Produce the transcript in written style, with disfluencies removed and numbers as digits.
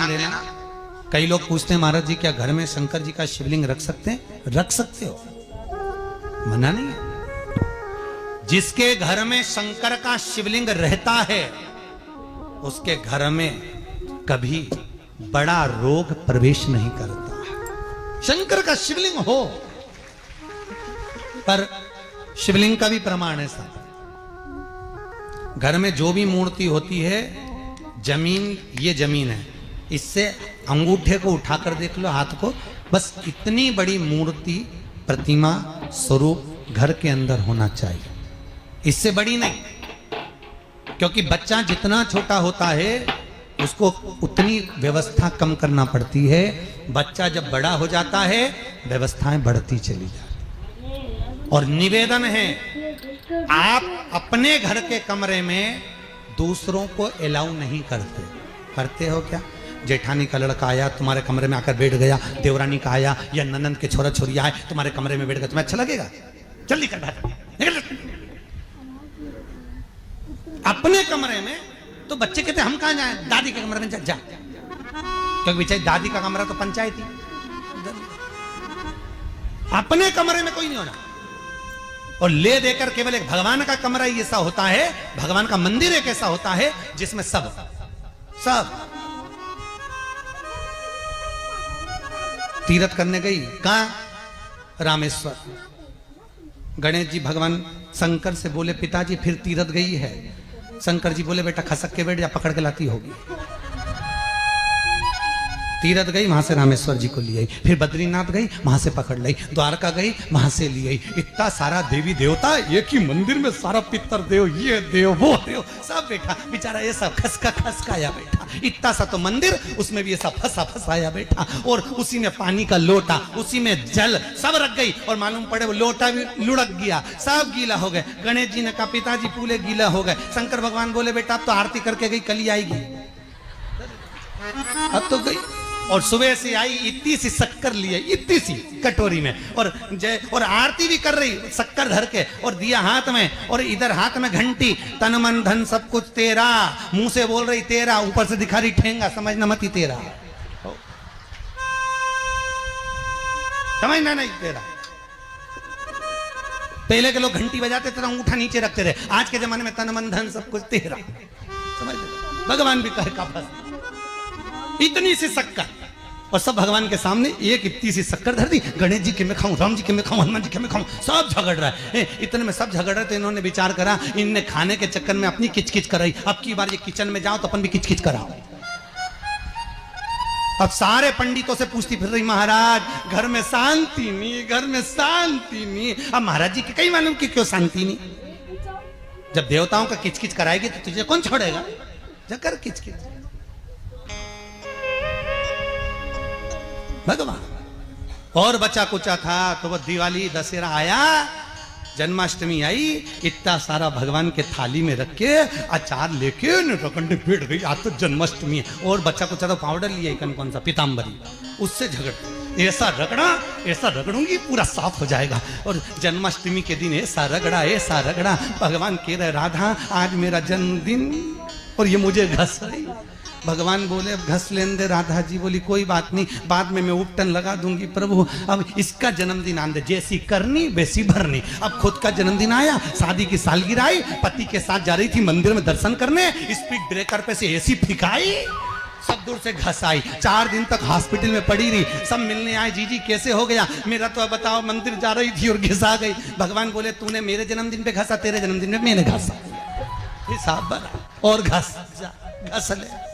ध्यान देना। कई लोग पूछते हैं महाराज जी क्या घर में शंकर जी का शिवलिंग रख सकते हैं? रख सकते हो, मना नहीं है। जिसके घर में शंकर का शिवलिंग रहता है उसके घर में कभी बड़ा रोग प्रवेश नहीं करता। शंकर का शिवलिंग हो, पर शिवलिंग का भी प्रमाण है साहब। घर में जो भी मूर्ति होती है, जमीन ये जमीन है, इससे अंगूठे को उठाकर देख लो, हाथ को, बस इतनी बड़ी मूर्ति, प्रतिमा, स्वरूप घर के अंदर होना चाहिए, इससे बड़ी नहीं। क्योंकि बच्चा जितना छोटा होता है उसको उतनी व्यवस्था कम करना पड़ती है। बच्चा जब बड़ा हो जाता है व्यवस्थाएं बढ़ती चली जाती। और निवेदन है, आप अपने घर के कमरे में दूसरों को अलाउ नहीं करते। करते हो क्या? जेठानी का लड़का आया तुम्हारे कमरे में आकर बैठ गया, देवरानी का आया या ननंद के छोरा छोरिया आए तुम्हारे कमरे में बैठ गया, तुम्हें अच्छा लगेगा? जल्दी कर निकल। अपने कमरे में तो बच्चे कहते हम कहां जाएं, दादी के कमरे में जा। क्योंकि बेचारी दादी का कमरा तो पंचायती। अपने कमरे में कोई नहीं होना। और ले देकर केवल एक भगवान का कमरा ही ऐसा होता है, भगवान का मंदिर एक ऐसा होता है जिसमें सब तीर्थ करने गई। कहां? रामेश्वर। गणेश जी भगवान शंकर से बोले पिताजी फिर तीर्थ गई है। शंकर जी बोले बेटा खसक के बैठ जा, पकड़ के लाती होगी। तीर्थ गई, वहां से रामेश्वर जी को ले आई, फिर बद्रीनाथ गई, वहां से पकड़ लाई, द्वारका गई, वहां से ले आई। इतना सारा देवी देवता एक ही मंदिर में, सारा पितर देव, ये देव वो देव सब बैठा, बेचारा ये सब खसकाया बैठा। इतना सा तो मंदिर, उसमें भी ऐसा फंसाया बैठा। और उसी में पानी का लोटा, उसी में जल सब रख गई। और मालूम पड़े वो लोटा भी लुढ़क गया, सब गीला हो गए। गणेश जी ने कहा पिताजी पूरे गीला हो गए। शंकर भगवान बोले बेटा अब तो आरती करके गई, कल ही आएगी। अब तो गई और सुबह से आई, इतनी सी शक्कर लिए, इतनी सी कटोरी में, और आरती भी कर रही शक्कर धर के, और दिया हाथ में, और इधर हाथ में घंटी, तन मन धन सब कुछ तेरा, मुंह से बोल रही तेरा, ऊपर से दिखा रही ठेंगा, समझना मत ही तेरा, समझना नहीं तेरा। पहले के लोग घंटी बजाते थे, अंगूठा नीचे रखते थे। आज के जमाने में तन मन धन सब कुछ तेरा, समझ? भगवान भी कहे का बस इतनी सी शक्कर, और सब भगवान के सामने एक इतनी सी शक्कर धर दी। गणेश जी के मैं खाऊं, राम जी के मैं खाऊं, हनुमान जी के मैं खाऊं, सब झगड़ रहा है। इतने में सब झगड़ रहे, तो इन्होंने विचार करा इनने खाने के चक्कर में अपनी किचकिच कराई, अब की बार ये किचन में जाओ तो अपन भी किचकिच कराओ। अब सारे पंडितों से पूछती फिर रही महाराज घर में शांति नहीं, घर में शांति नहीं। अब महाराज जी के कहीं मालूम कि क्यों शांति नहीं? जब देवताओं का किचकिच कराएगी तो तुझे कौन छोड़ेगा? जकर किचकिच भगवान। और बचा कुचा था तो वो दिवाली दशहरा आया, जन्माष्टमी आई, इतना सारा भगवान के थाली में रख के अचार लेके रखंडे बैठ गई, आज तो जन्माष्टमी है। और बच्चा कुचा तो पाउडर लिया कौन सा पीताम्बरी, उससे झगड़, ऐसा रगड़ूंगी पूरा साफ हो जाएगा। और जन्माष्टमी के दिन ऐसा रगड़ा, भगवान कह रहे राधा आज मेरा जन्मदिन और ये मुझे घस रही। भगवान बोले अब घस लेने दे। राधा जी बोली कोई बात नहीं, बाद में मैं उपटन लगा दूंगी प्रभु, अब इसका जन्मदिन आने दे, जैसी करनी वैसी भरनी। अब खुद का जन्मदिन आया, शादी की सालगिरह आई, पति के साथ जा रही थी मंदिर में दर्शन करने, स्पीड ब्रेकर पे से ऐसी फिकाई, सब दूर से घस आई। 4 दिन तक हॉस्पिटल में पड़ी रही। सब मिलने आए, जीजी कैसे हो गया? मेरा तो बताओ मंदिर जा रही थी और घिसा गई। भगवान बोले तूने मेरे जन्मदिन पे घसा, तेरे जन्मदिन में मैंने घसा, हिसाब बना और घस ले।